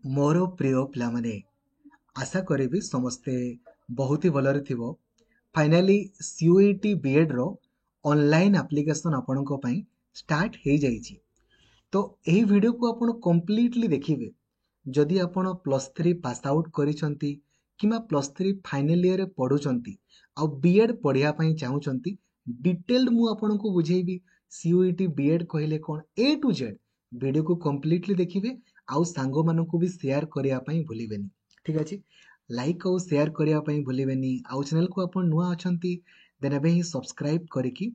मोर प्रिय पिलामाने आशा करी समस्ते बहुत ही भलरे थिबो। फाइनाली सीयूईटी बीएड रो ऑनलाइन एप्लीकेशन आपनको पई स्टार्ट हो जाइए। तो यही वीडियो को आपण कंप्लीटली देखिए। जदि आपण प्लस थ्री पास आउट करिसंती किमा प्लस थ्री फाइनल ईयर पढ़ुचंती आ बीएड पढ़िया पई चाहूचंती, डिटेल्ड मु आपनको बुझेबी सीयूईटी बीएड कहले कोन ए टू जेड। वीडियो को कंप्लीटली देखिए आउ सांगो मानकु भी शेयर करिया पई भूलिबेनी। ठीक अछि, लाइक और शेयर करिया पई भूलिबेनी। आउ चैनल को आपण नुआ अछंती देन एबे ही सब्सक्राइब करिकी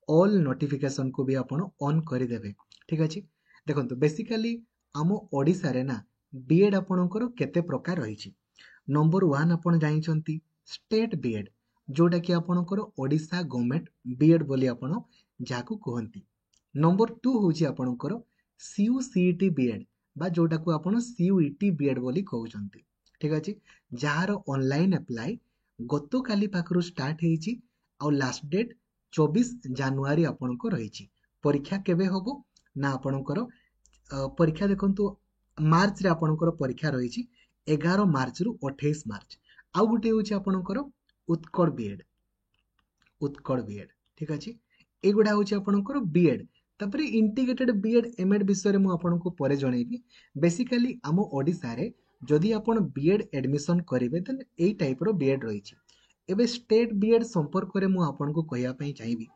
ऑल नोटिफिकेशन को भी आपण ऑन करि देबे। ठीक अछि, देखंतु बेसिकली आम ओडिसा रे ना बीएड आपणकर केते प्रकार रही। नंबर वन आपण जानिचंती स्टेट बीएड, जोटा कि आपणकर ओडिसा गवर्नमेंट बीएड बोली आपण जाकू कहंती। नंबर टू होची आपणकर सीयूसीईटी बीएड बा जोटा को आपण सीयूईटी बीएड बोली कहउचंती। ठीक अछि, जहार ऑनलाइन अप्लाई गतो काली पाखरु स्टार्ट हेची आ लास्ट डेट 24 जनवरी आपणको रहिची। परीक्षा केबे होबो ना आपणकर परीक्षा देखंतु मार्च रे आपणकर परीक्षा रहिची 11 मार्च रु 28 मार्च। आउ गुटे होची आपणकर उत्कल बीएड, उत्कल बीएड। ठीक अछि, एगुडा होची आपणकर बीएड। तापरे इंटीग्रेटेड बीएड एमएड विषय मु आपनको परे जणेबी। बेसिकली आम ओडिसा रे जदि आपण बीएड एडमिशन करिवे देन एई टाइप रो बीएड रहिची। एबे स्टेट बीएड संपर्क रे मु आपनको कहिया पई चाहिबी।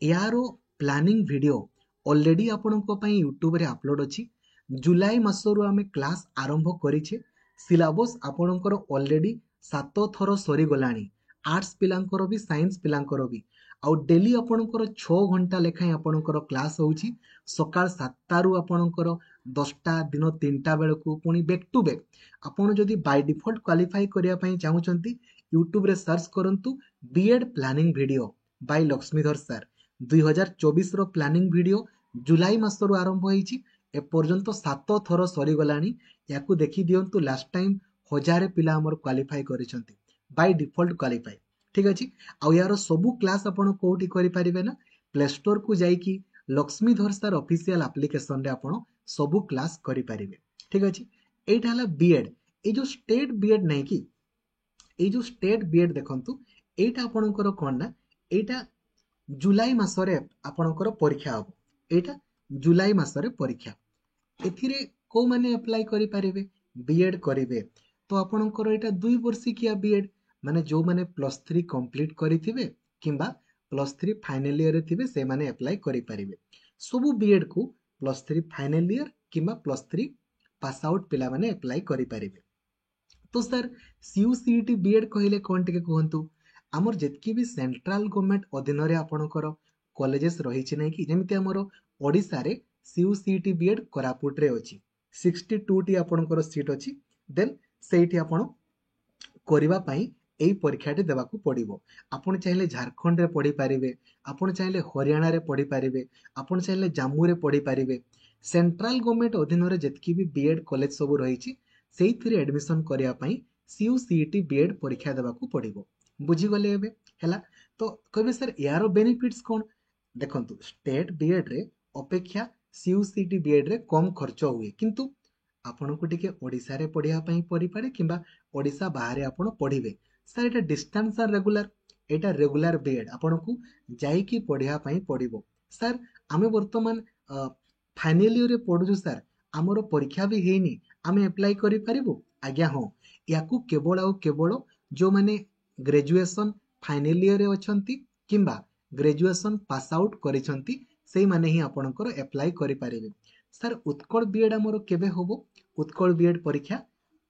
यारो प्लानिंग वीडियो ऑलरेडी आपनको पई यूट्यूब रे अपलोड अछि। जुलाई मासरु आमे क्लास आरंभ करिछे। सिलेबस आपणकर ऑलरेडी 7 थरो सरी गलानी। आर्ट्स पिलांकर भी साइंस पिलांकर भी। आउ डेली आपणकर 6 घंटा लेखाय आपणकर क्लास होउची। सकाळ 7 रु आपणकर 10टा दिन 3टा बेलकू पुनी बैक टू बैक। आपण जदि बाय डिफॉल्ट क्वालिफाई करिया पई चाहुचंती यूट्यूब रे सर्च करंतु B Ed planning video by Laxmidhar sir. 2024 रो प्लानिंग वीडियो जुलाई मासरु आरंभ होईची। ए पर्यंत 7 थरो सरी गलानी। याकू देखि दियंतु। लास्ट टाइम 1000 पिला हमर क्वालिफाई करिसंती बाय डिफॉल्ट क्वालिफाई। ठीक अछि, आ यार सबु क्लास आपण कोठी करि परिबे ना प्ले स्टोर को जाईकी लक्ष्मीधर सर ऑफिशियल एप्लीकेशन रे आपण सबु क्लास करि परिबे। ठीक अछि, एटा हला बीएड। ए जो स्टेट बीएड नै कि ए जो स्टेट बीएड देखंतु एटा आपणकर कोन ना एटा जुलाई मासरे आपणकर परीक्षा हबो। एटा जुलाई मासरे परीक्षा। एथिरे को माने अप्लाई करि परिबे बीएड करिवे तो आपणकर एटा 2 वर्षिकिया बीएड माने जो माने प्लस 3 कंप्लीट करिथिबे किंबा प्लस 3 फाइनल ईयर रे थिबे से माने अप्लाई करि परिबे। सबु बीएड को प्लस 3 फाइनल ईयर किंबा प्लस 3 पास आउट पिला माने अप्लाई करि परिबे। तो सर सीयूसीईटी बीएड कहले कोन टिके कहंतु। हमर जेतकी भी सेंट्रल गवर्नमेंट अधीन रे आपणकर कॉलेजेस रहिछि नै कि जेमिति हमर ओडिसा रे सीयूसीईटी बीएड कोरापुट रे अछि। 62 टी आपणकर सीट अछि। देन सेठी आपण करिबा पई एई परीक्षाटी देबाकू पड़िबो। आपण चाहिले झारखंड रे पढ़ी पारिबे, आपण चाहिले हरियाणा रे पढ़ी पारिबे, आपण चाहिले जम्मू रे पढ़ी पारिबे। सेंट्रल गवर्नमेंट अधीन रे जेतकी भी बीएड कॉलेज सब रहिछि सेइथिरे एडमिशन करिया पई सीयूसीईटी बीएड परीक्षा देबाकू पड़िबो। बुझी गले एबे हैला। तो कहबे सर यारो बेनिफिट्स कोन। देखंतु स्टेट बीएड रे अपेक्षा सीयूसीईटी बीएड रे कम खर्च हुए, किंतु आपनको टिके ओडिसा रे पढ़िया पई पड़ी पारे किंबा ओडिसा बाहरे आपण पढ़िबे। सर एटा डिस्टेंस और रेगुलर, एटा रेगुलर बीएड आपनको जाईकी पढ़िया पई पड़िबो। सर आमे वर्तमान फाइनल ईयर रे पढुछु सर, हमरो परीक्षा भी हेनी, आमे अप्लाई करि परिबो। आज्ञा हो, याकू केवल आ केवल जो माने ग्रेजुएशन फाइनल ईयर रे अछंती किंबा ग्रेजुएशन पास आउट करिसंती सेई माने ही आपणकर अप्लाई करि परिबे। सर उत्कल बीएड हमरो केबे होबो। उत्कल बीएड परीक्षा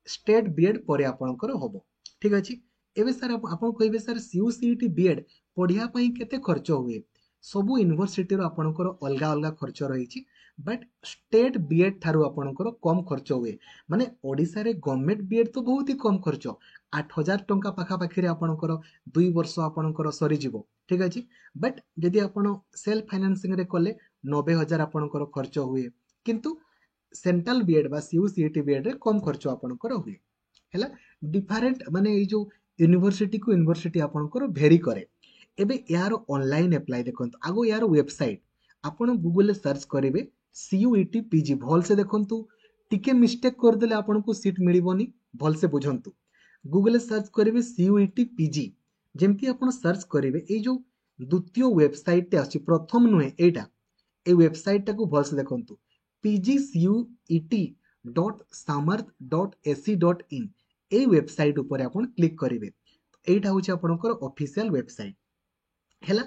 स्टेट बीएड परे आपणकर होबो। ठीक अछि, एबे सर आपण कहबे सर सीयूसीईटी बीएड पढ़िया पई केते खर्च हुए। सबु यूनिवर्सिटी रो आपणकर अलगा अलगा खर्च रहिछि, बट स्टेट बीएड थारु आपणकर कम खर्च हुए। माने ओडिसा रे गवर्नमेंट बीएड तो बहुत ही कम खर्च। 8000 टंका पाखा पाखी रे आपणकर 2 वर्ष आपणकर सरी जिवो। ठीक अछि, बट यदि आपण सेल्फ फाइनेंसिंग रे कले 90000 आपणकर खर्च हुए, किंतु सेंट्रल बीएड बा सीयूसीईटी बीएड रे कम खर्च आपणकर हुए। हैला डिफरेंट माने ए जो यूनिवर्सिटी को यूनिवर्सिटी आपणकर भेरी करे। एबे यार ऑनलाइन अप्लाई देखंतु। आगो यार वेबसाइट आपण गूगल रे सर्च करिवे सीयूईटी पीजी भल से देखंतु। टिके मिस्टेक करदेले आपको सीट मिलबनी भलसे बुझंतु गूगल सर्च करेंगे सीयूईटी पीजी जमती आप सर्च करेंगे ये जो द्वितीय वेबसाइट आसी प्रथम नुहे एटा ए वेबसाइट टाको भलसे देखंतु pgcuet.samarth.ac.in ए वेबसाइट ऊपर आपण क्लिक करेंगे एटा होची आपनकर ऑफिशियल वेबसाइट हैला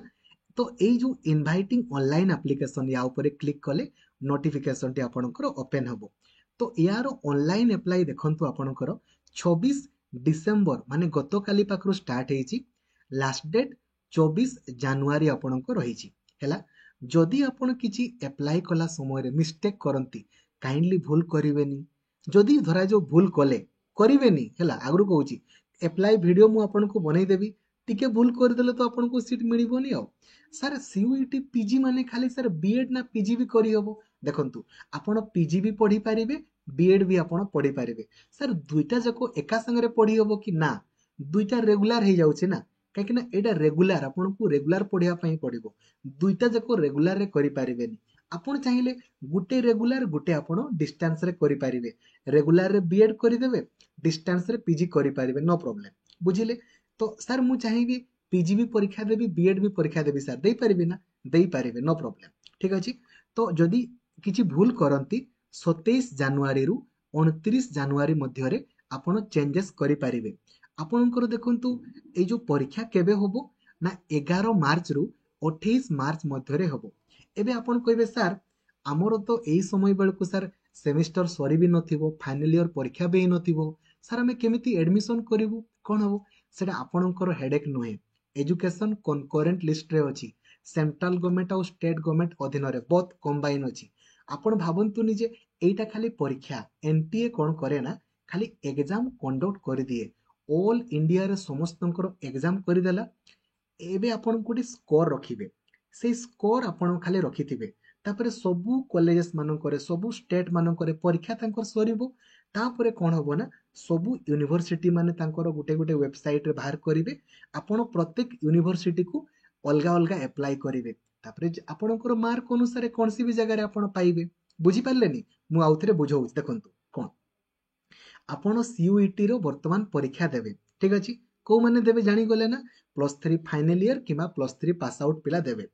तो एई जो इनवाइटिंग ऑनलाइन एप्लीकेशन या ऊपर क्लिक कले नोटिफिकेशन टी आपनकर ओपन हबो तो यार ऑनलाइन अप्लाई देखंतु आपनकर 26 डिसेंबर माने गतकाली पाखरु स्टार्ट हेची लास्ट डेट 24 जनवरी आपनकर रहिची हैला जदि आपण किछि अप्लाई कला समय रे मिस्टेक करंती काइंडली भूल करिवेनी जदि धरा जो भूल कले करिवेनी हैला आगरु कहूची अप्लाई वीडियो मु आपनको बनै देबी टिके भूल करदेले तो आपनको सीट मिलबनी आ सर सीयूईटी पीजी माने खाली सर बीएड ना पीजी भी करी हबो देखंतु आपण पीजी भी पढ़ी पारिबे बीएड भी आपण पढ़ी पारिबे सर दुईटा जाको एका संगे पढ़ी हबो कि ना दुईटा रेगुलर हे जाउछे ना काहे ना एटा रेगुलर आपनको रेगुलर पढ़िया पई पड़िबो दुईटा जाको रेगुलर रे करि पारिबेनी आपण चाहिले गुटे रेगुलर गुटे आपण डिस्टेंस रे करि पारिबे रेगुलर रे बीएड करि देबे डिस्टेंस रे पीजी करि पारिबे नो प्रॉब्लम बुझिले तो सर मु चाहिबी पीजी भी परीक्षा देबी बीएड भी परीक्षा देबी सर देई पारिबे ना देई पारिबे नो प्रॉब्लम ठीक अछि तो जदि किछि भूल करंती 27 जनवरी रु 29 जनवरी मध्य रे आपण चेंजेस करि पारिबे आपणकर देखंतु ए जो परीक्षा केबे होबो ना 11 मार्च रु 28 मार्च मध्य रे होबो एबे आपण कहबे सर हमरो तो एई समय बेलको सर सेमेस्टर सरी भी नथिबो फाइनल ईयर परीक्षा भी नथिबो सर हमें केमिति एडमिशन करिवु कोन होबो सेटा आपणकर हेडेक नुहे एजुकेशन कनकरेंट लिस्ट रे अछि सेंट्रल गवर्नमेंट और स्टेट गवर्नमेंट अधीन रे बहुत कंबाइन अछि आपण भाबंतु निजे एटा खाली परीक्षा एनटीए कोन करे ना खाली एग्जाम कंडक्ट कर दिए ऑल इंडिया रे समस्तंकर एग्जाम कर देला एबे आपण कोटी स्कोर रखिबे से स्कोर आपण खाली रखिथिबे तापरे सबु कॉलेजेस मानकरे सबु स्टेट मानकरे परीक्षा तांकर सरीबो तापरे कोन होबो ना सबु यूनिवर्सिटी माने तांकर गुटे गुटे वेबसाइट रे बाहर करिवे आपण प्रत्येक यूनिवर्सिटी को अलगा अलगा अप्लाई करिवे तापरे आपणकर मार्क अनुसार कोनसी भी जगह रे आपण पाइबे बुझी पारलेनी मु आउथरे बुझौ देखंतु कोन आपण सीयूईटी रो वर्तमान परीक्षा देबे ठीक अछि को माने देबे जानि गले ना +3 फाइनल ईयर किबा +3 पास आउट पिला देबे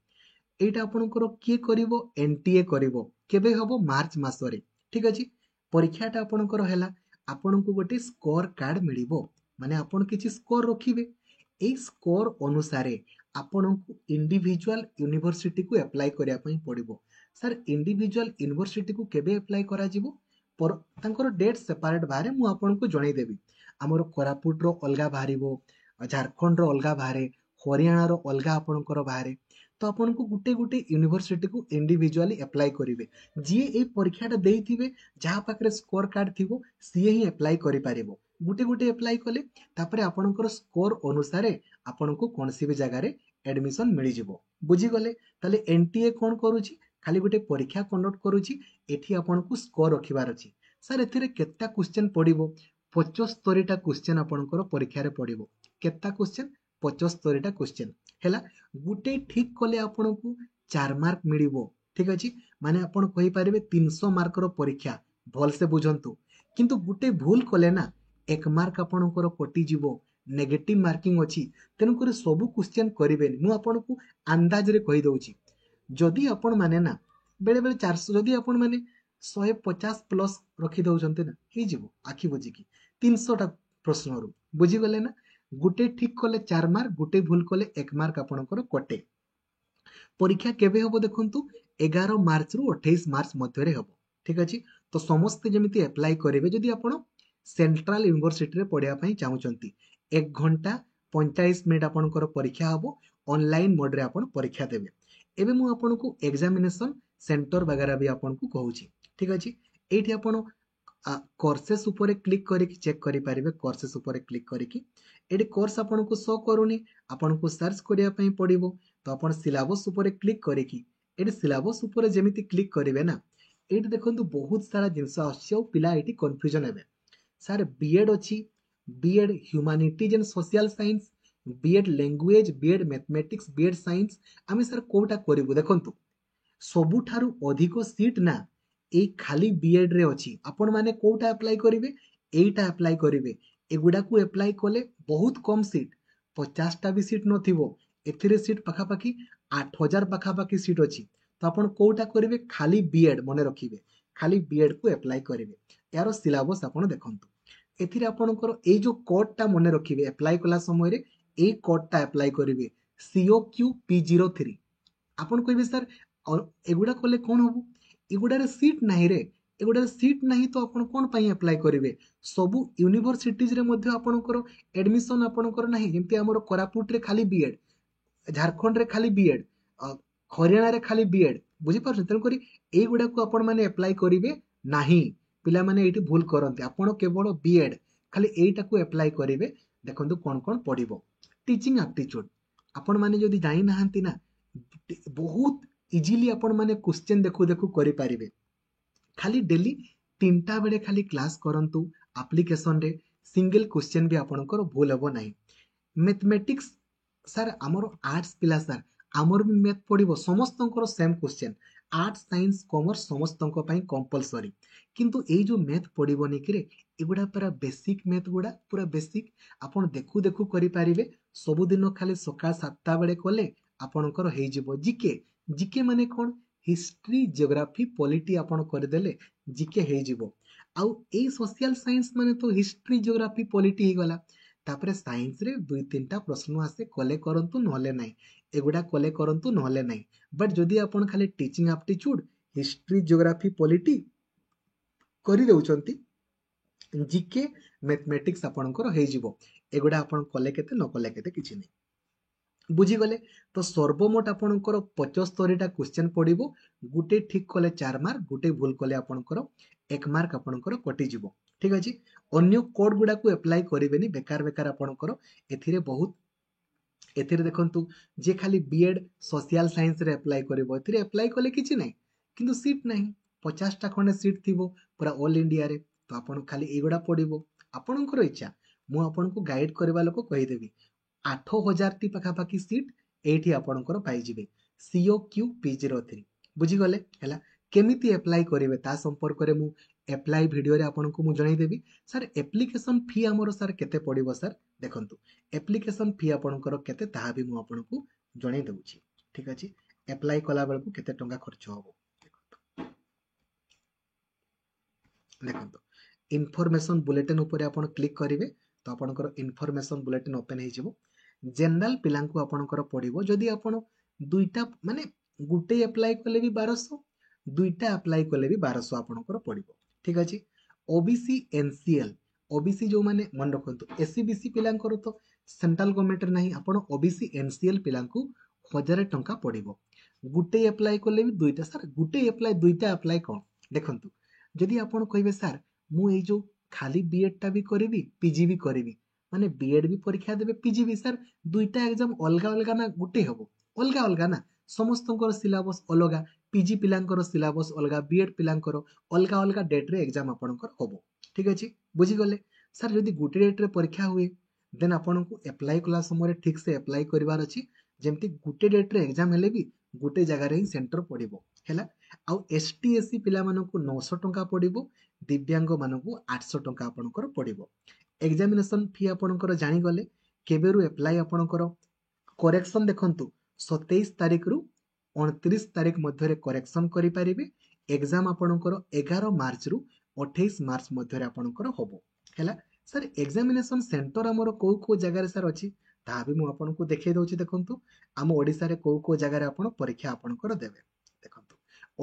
एटा आपणकर किए करिवो एनटीए करिवो केबे हबो मार्च मासरे ठीक अछि परीक्षाटा आपणकर हैला आपणको गोटे स्कोर कार्ड मिलिबो माने आपण किछि स्कोर रखिबे ए स्कोर अनुसारे आपणको इंडिविजुअल यूनिवर्सिटी को अप्लाई करिया पई पड़िबो सर इंडिविजुअल यूनिवर्सिटी को केबे अप्लाई करा जिवो पर तांकर डेट सेपरेट बारे मु आपणको जणै देबी हमर कोरापुट रो अलगा बाहरिबो झारखंड रो अलगा बाहरे हरियाणा रो अलगा आपणकर बाहरे तो आपनको गुटे गुटे यूनिवर्सिटी को इंडिविजुअली अप्लाई करिवे जे ए परीक्षाटा देइथिबे जहा पाखरे स्कोर कार्ड थिबो सीए ही अप्लाई करि पारिबो गुटे गुटे अप्लाई कले तापरे आपणकर स्कोर अनुसार आपनको कोनसी भी जगह रे एडमिशन मिलि जिवो बुझी गले ताले एनटीए कोन करूची खाली गुटे परीक्षा कंडक्ट करूची एठी आपनको स्कोर रखिबार अछि सर एथिरे केत्ता क्वेश्चन पडिबो 75 टा क्वेश्चन आपणकर परीक्षा रे पडिबो केत्ता क्वेश्चन 75 टा क्वेश्चन हैला गुटे ठीक कले आपनको 4 मार्क मिलिबो ठीक अछि माने आपण कहि पारिबे 300 मार्क रो परीक्षा भल से बुझंतु किंतु गुटे भूल कले ना 1 मार्क आपणकर कटि जिवो नेगेटिव मार्किंग अछि तेनु करे सब क्वेश्चन करिवेनी मु आपनको अंदाज रे कहि दउची जदि आपण माने ना बेले बेले 400 जदि आपण माने 150 प्लस रखि दउचंते ना हे जिवो आखि बुझी की 300 टा प्रश्न रु बुझी गले ना गुटे ठीक कले 4 मार्क गुटे भूल कले 1 मार्क आपणकर कटे परीक्षा केबे होबो देखंतु 11 मार्च रु 28 मार्च मध्य रे होबो ठीक अछि तो समस्त जेमिति अप्लाई करिवे जदि आपण सेंट्रल यूनिवर्सिटी रे पढिया पई चाहुचंती 1 घंटा 45 मिनिट आपणकर परीक्षा होबो ऑनलाइन मोड रे आपण परीक्षा देबे एबे मु आपनको एग्जामिनेशन सेंटर वगैरह भी आपनको कहूची ठीक अछि एठी आपण कोर्सेस ऊपर क्लिक करिक चेक करि पारिबे कोर्सेस ऊपर क्लिक करिक एडी कोर्स आपनको शो करूनी आपनको सर्च करिया पई पडिबो तो आपण सिलेबस ऊपर क्लिक करिक एडी सिलेबस ऊपर जेमिति क्लिक करिवे ना एडी देखंतु बहुत सारा जिंस आछियो पिला एटी कंफ्यूजन हेबे सर बीएड अछि B Ed humanities and social science B Ed language B Ed mathematics B Ed science आमे सर कोटा करिवु देखंतु सबुठारु अधिक सीट ना এই ଖାଲି ବିଏଡ୍ ରେ ଅଛି ଆପଣ ମାନେ କୋଉଟା ଆପ୍ଲାଏ କରିବେ ଏଇଟା ଆପ୍ଲାଏ କରିବେ ଏଗୁଡାକୁ ଆପ୍ଲାଏ କଲେ ବହୁତ କମ ସିଟ୍ 50ଟା ବି ସିଟ୍ ନଥିବ ଏଥିରେ ସିଟ୍ ପାଖାପାଖି 8000 ପାଖାପାଖି ସିଟ୍ ଅଛି ତ ଆପଣ କୋଉଟା କରିବେ ଖାଲି ବିଏଡ୍ ମନେ ରଖିବେ ଖାଲି ବିଏଡ୍ କୁ ଆପ୍ଲାଏ କରିବେ ଏହାର ସିଲାବସ୍ ଆପଣ ଦେଖନ୍ତୁ ଏଥିରେ ଆପଣଙ୍କର ଏଇ ଯୋଉ କୋଡଟା ମନେ ରଖିବେ ଆପ୍ଲାଏ କଲା ସମୟରେ ଏଇ କୋଡଟା ଆପ୍ଲାଏ କରିବେ COQ P03 ଆପଣ କହିବେ ସାର୍ ଏଗୁଡା କଲେ କଣ ହବ ଏଗୁଡାରେ ସିଟ୍ ନାହିଁ ରେ ଏଗୁଡାରେ ସିଟ୍ ନାହିଁ ତ ଆପଣ କଣ ପାଇଁ ଆପ୍ଲାଏ କରିବେ ସବୁ ୟୁନିଭରସିଟିଜରେ ମଧ୍ୟ ଆପଣଙ୍କର ଆଡମିସନ ଆପଣଙ୍କର ନାହିଁ ଯେମିତି ଆମର କୋରାପୁଟରେ ଖାଲି ବିଏଡ୍ ଝାରଖଣ୍ଡରେ ଖାଲି ବିଏଡ୍ ହରିୟାଣାରେ ଖାଲି ବିଏଡ୍ ବୁଝିପାରୁଛନ୍ତି ତେଣୁକରି ଏଇଗୁଡାକୁ ଆପଣ ମାନେ ଆପ୍ଲାଏ କରିବେ ନାହିଁ ପିଲାମାନେ ଏଇଠି ଭୁଲ କରନ୍ତି ଆପଣ କେବଳ ବିଏଡ୍ ଖାଲି ଏଇଟାକୁ ଆପ୍ଲାଏ କରିବେ ଦେଖନ୍ତୁ କଣ କଣ ପଡିବ ଟିଚିଂ ଆପ୍ଟିଚ୍ୟୁଡ ଆପଣ ମାନେ ଯଦି ଜାଣିନାହାନ୍ତି ନା ବହୁତ ଇଜିଲି ଆପଣ ମାନେ କ୍ୱେଶ୍ଚେନ୍ ଦେଖୁ ଦେଖୁ କରିପାରିବେ ଖାଲି ଡେଲି 3ଟା ବେଳେ ଖାଲି କ୍ଲାସ୍ କରନ୍ତୁ ଆପ୍ଲିକେସନରେ ସିଙ୍ଗଲ କ୍ୱେଶ୍ଚେନ୍ ବି ଆପଣଙ୍କର ଭୁଲ ହେବ ନାହିଁ ମ୍ୟାଥମେଟିକ୍ସ ସାର୍ ଆମର ଆର୍ଟ୍ସ ପିଲା ସାର୍ ଆମର ବି ମ୍ୟାଥ ପଡିବ ସମସ୍ତଙ୍କର same question arts science commerce ସମସ୍ତଙ୍କ ପାଇଁ କମ୍ପଲସରି କିନ୍ତୁ ଏଇ ଯୋଉ ମ୍ୟାଥ ପଡିବନି କିରେ ଏଗୁଡା ପୁରା ବେସିକ ମ୍ୟାଥ ଗୁଡା ପୁରା ବେସିକ ଆପଣ ଦେଖୁ ଦେଖୁ କରିପାରିବେ ସବୁଦିନ ଖାଲି ସକାଳ 7ଟା ବେଳେ କଲେ ଆପଣଙ୍କର ହେଇଯିବ ଜିକେ ଜିକେ ମାନେ କଣ ହିଷ୍ଟ୍ରି ଜିଓଗ୍ରାଫି ପଲିଟି ଆପଣ କରିଦେଲେ ଜିକେ ହେଇଯିବ ଆଉ ଏଇ ସୋସିଆଲ ସାଇନ୍ସ ମାନେ ତ ହିଷ୍ଟ୍ରି ଜିଓଗ୍ରାଫି ପଲିଟି ହେଇଗଲା ତାପରେ ସାଇନ୍ସରେ 2-3ଟା ପ୍ରଶ୍ନ ଆସେ କଲେ କରନ୍ତୁ ନହେଲେ ନାହିଁ ଏଗୁଡା କଲେ କରନ୍ତୁ ନହେଲେ ନାହିଁ ବଟ୍ ଯଦି ଆପଣ ଖାଲି teaching aptitude history geography polity କରିଦେଉଛନ୍ତି ଜିକେ ମ୍ୟାଥମେଟିକ୍ସ ଆପଣଙ୍କର ହେଇଯିବ ଏଗୁଡା ଆପଣ କଲେ କେତେ ନ କଲେ କେତେ କିଛି ନାହିଁ ବୁଝିଗଲେ ତ ସର୍ବମୋଟ ଆପଣଙ୍କର 75ଟା କ୍ୱେଶ୍ଚେନ୍ ପଡିବ ଗୋଟେ ଠିକ କଲେ 4 ମାର୍କ ଗୋଟେ ଭୁଲ କଲେ ଆପଣଙ୍କର 1 ମାର୍କ ଆପଣଙ୍କର କଟିଯିବ ଠିକ ଅଛି ଅନ୍ୟ କୋଡ ଗୁଡାକୁ ଆପ୍ଲାଏ କରିବେନି ବେକାର ବେକାର ଆପଣଙ୍କର ଏଥିରେ ଏଥିରେ ଦେଖନ୍ତୁ ଯେ ଖାଲି ବିଏଡ୍ ସୋସିଆଲ ସାଇନ୍ସରେ ଆପ୍ଲାଏ କରିବ ଏଥିରେ ଆପ୍ଲାଏ କଲେ କିଛି ନାହିଁ କିନ୍ତୁ ସିଟ୍ ନାହିଁ 50ଟା ଖଣ୍ଡେ ସିଟ୍ ଥିବ ପୁରା ଅଲ୍ ଇଣ୍ଡିଆରେ ତ ଆପଣ ଖାଲି ଏଇଗୁଡା ପଡିବ ଆପଣଙ୍କର ଇଚ୍ଛା ମୁଁ ଆପଣଙ୍କୁ ଗାଇଡ କରିବା ଲୋକ କହିଦେବି 8000ଟି ପାଖାପାଖି ସିଟ୍ ଏଇଠି ଆପଣଙ୍କର ପାଇଯିବେ COQ P03 ବୁଝିଗଲେ ହେଲା କେମିତି ଆପ୍ଲାଏ କରିବେ ତା ସମ୍ପର୍କରେ ମୁଁ ଆପ୍ଲାଏ ଭିଡିଓରେ ଆପଣଙ୍କୁ ମୁଁ ଜଣେଇଦେବି ସାର୍ ଆପ୍ଲିକେସନ ଫି ଆମର ସାର୍ କେତେ ପଡିବ ସାର୍ ଦେଖନ୍ତୁ ଆପ୍ଲିକେସନ ଫି ଆପଣଙ୍କର କେତେ ତାହା ବି ମୁଁ ଆପଣଙ୍କୁ ଜଣେଇ ଦେଉଛି ଠିକ ଅଛି ଆପ୍ଲାଏ କଲା ବେଳକୁ କେତେ ଟଙ୍କା ଖର୍ଚ୍ଚ ହବ ଦେଖନ୍ତୁ ଇନଫରମେସନ ବୁଲେଟିନ ଉପରେ ଆପଣ କ୍ଲିକ୍ କରିବେ ତ ଆପଣଙ୍କର ଇନଫରମେସନ ବୁଲେଟିନ ଓପେନ ହେଇଯିବ ଜେନେରାଲ ପିଲାଙ୍କୁ ଆପଣଙ୍କର ପଡିବ ଯଦି ଆପଣ ଦୁଇଟା ମାନେ ଗୋଟେ ଆପ୍ଲାଏ କଲେ ବି 1200 ଦୁଇଟା ଆପ୍ଲାଏ କଲେ ବି 1200 ଆପଣଙ୍କର ପଡିବ ଠିକ ଅଛି OBC NCL OBC ଯୋଉମାନେ ମନେ ରଖନ୍ତୁ SC BC ପିଲାଙ୍କର ତ ସେଣ୍ଟ୍ରାଲ ଗଭର୍ଣ୍ଣମେଣ୍ଟରେ ନାହିଁ ଆପଣ OBC NCL ପିଲାଙ୍କୁ 1000 ଟଙ୍କା ପଡିବ ଗୋଟେ ଆପ୍ଲାଏ କଲେ ବି ଦୁଇଟା ସାର୍ ଗୋଟେ ଆପ୍ଲାଏ ଦୁଇଟା ଆପ୍ଲାଏ କଣ ଦେଖନ୍ତୁ ଯଦି ଆପଣ କହିବେ ସାର୍ ମୁଁ ଏଇ ଯୋଉ ଖାଲି ବିଏଡ୍ ଟା ବି କରିବି ପିଜି ବି କରିବି ମାନେ ବିଏଡ୍ ବି ପରୀକ୍ଷା ଦେବେ ପିଜି ବି ସାର୍ ଦୁଇଟା ଏକ୍ସାମ ଅଲଗା ଅଲଗା ନା ଗୋଟେ ହବ ଅଲଗା ଅଲଗା ନା ସମସ୍ତଙ୍କର ସିଲାବସ୍ ଅଲଗା ପିଜି ପିଲାଙ୍କର ସିଲାବସ୍ ଅଲଗା ବିଏଡ୍ ପିଲାଙ୍କର ଅଲଗା ଅଲଗା ଡେଟ୍ରେ ଏକ୍ସାମ ଆପଣଙ୍କର ହବ ଠିକ ଅଛି ବୁଝିଗଲେ ସାର୍ ଯଦି ଗୋଟେ ଡେଟ୍ରେ ପରୀକ୍ଷା ହୁଏ ଦେନ୍ ଆପଣଙ୍କୁ ଆପ୍ଲାଏ କଲା ସମୟରେ ଠିକ ସେ ଆପ୍ଲାଏ କରିବାର ଅଛି ଯେମିତି ଗୋଟେ ଡେଟ୍ରେ ଏକ୍ସାମ ହେଲେ ବି ଗୋଟେ ଜାଗାରେ ହିଁ ସେଣ୍ଟର ପଡିବ ହେଲା ଆଉ ST SC ପିଲାମାନଙ୍କୁ 900 ଟଙ୍କା ପଡିବ ଦିବ୍ୟାଙ୍ଗ ମାନଙ୍କୁ 800 ଟଙ୍କା ଆପଣଙ୍କର ପଡିବ ଏକ୍ସାମିନେସନ ଫି ଆପଣଙ୍କର ଜାଣିଗଲେ କେବେରୁ ଆପ୍ଲାଏ ଆପଣଙ୍କର କରେକ୍ସନ ଦେଖନ୍ତୁ 27 ତାରିଖରୁ 29 ତାରିଖ ମଧ୍ୟରେ କରେକ୍ସନ କରିପାରିବେ ଏକ୍ସାମ ଆପଣଙ୍କର 11 ମାର୍ଚ୍ଚରୁ 28 ମାର୍ଚ୍ଚ ମଧ୍ୟରେ ଆପଣଙ୍କର ହବ ହେଲା ସାର୍ ଏକ୍ସାମିନେସନ ସେଣ୍ଟର ଆମର କୋଉ କୋଉ ଜାଗାରେ ସାର୍ ଅଛି ତାହା ବି ମୁଁ ଆପଣଙ୍କୁ ଦେଖେଇ ଦଉଛି ଦେଖନ୍ତୁ ଆମ ଓଡିଶାରେ କୋଉ କୋଉ ଜାଗାରେ ଆପଣ ପରୀକ୍ଷା ଆପଣଙ୍କର ଦେବେ ଦେଖନ୍ତୁ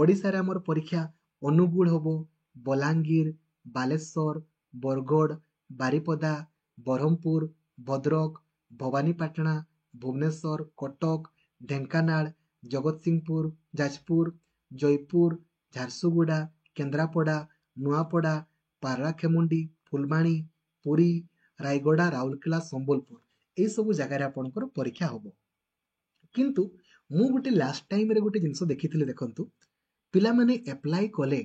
ଓଡିଶାରେ ଆମର ପରୀକ୍ଷା ଅନୁଗୁଳ ହବ ବଲାଙ୍ଗୀର ବାଲେଶ୍ୱର ବରଗଡ଼ ବାରିପଦା ବ୍ରହ୍ମପୁର ଭଦ୍ରକ ଭବାନୀପାଟଣା ଭୁବନେଶ୍ୱର କଟକ ଢେଙ୍କାନାଳ ଜଗତସିଂହପୁର ଯାଜପୁର ଜୟପୁର ଝାରସୁଗୁଡା କେନ୍ଦ୍ରାପଡା ନୂଆପଡା ପାରଳାଖେମୁଣ୍ଡି ଫୁଲବାଣୀ ପୁରୀ ରାୟଗଡା ରାଉରକେଲା ସମ୍ବଲପୁର ଏଇ ସବୁ ଜାଗାରେ ଆପଣଙ୍କର ପରୀକ୍ଷା ହବ କିନ୍ତୁ ମୁଁ ଗୋଟେ ଲାଷ୍ଟ ଟାଇମରେ ଗୋଟେ ଜିନିଷ ଦେଖିଥିଲି ଦେଖନ୍ତୁ ପିଲାମାନେ ଆପ୍ଲାଏ କଲେ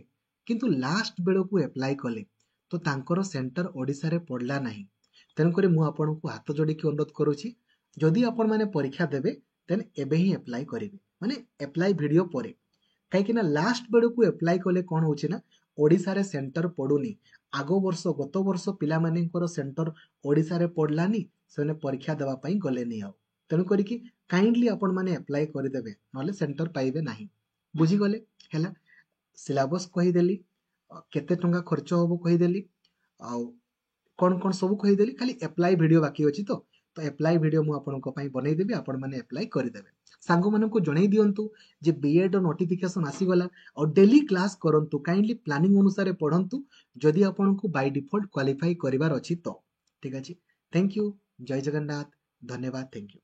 କିନ୍ତୁ ଲାଷ୍ଟ ବେଳକୁ ଆପ୍ଲାଏ କଲେ ତ ତାଙ୍କର ସେଣ୍ଟର ଓଡିଶାରେ ପଡିଲା ନାହିଁ ତେଣୁକରି ମୁଁ ଆପଣଙ୍କୁ ହାତ ଯୋଡିକି ଅନୁରୋଧ କରୁଛି ଯଦି ଆପଣମାନେ ପରୀକ୍ଷା ଦେବେ ଦେନ୍ ଏବେ ହିଁ ଆପ୍ଲାଏ କରିବେ ମାନେ ଆପ୍ଲାଏ ଭିଡିଓ ପରେ कहीं लास्ट बेड़ को एप्लाय कले कौन होची ना ओडिशा रे सेंटर पड़ुनी आगो वर्ष गत वर्ष पिला मानकर सेंटर ओडिशा रे पड़लानी से परीक्षा देवा पई गलेनी आ तेणु करिकी काइंडली आपण माने एप्लाय करदेवे नले सेंटर पाइबे नाही बुझी गले हैला सिलेबस कहीदेली केते टंका खर्च होबो कहीदेली आ कौन कौन सब कहीदेली खाली एप्लाय वीडियो बाकी अछि तो एप्लाय वीडियो मु आपनको पई बनै देबी आपण माने एप्लाय करदेवे सांगो माननको जणै दियंतु जे बीएड नोटिफिकेशन आसीगला और डेली क्लास करंतु काइंडली प्लानिंग अनुसार पढ़ंतु जदि आपनको बाय डिफॉल्ट क्वालिफाई करिवार अछि तो ठीक अछि थैंक यू जय जगन्नाथ धन्यवाद थैंक यू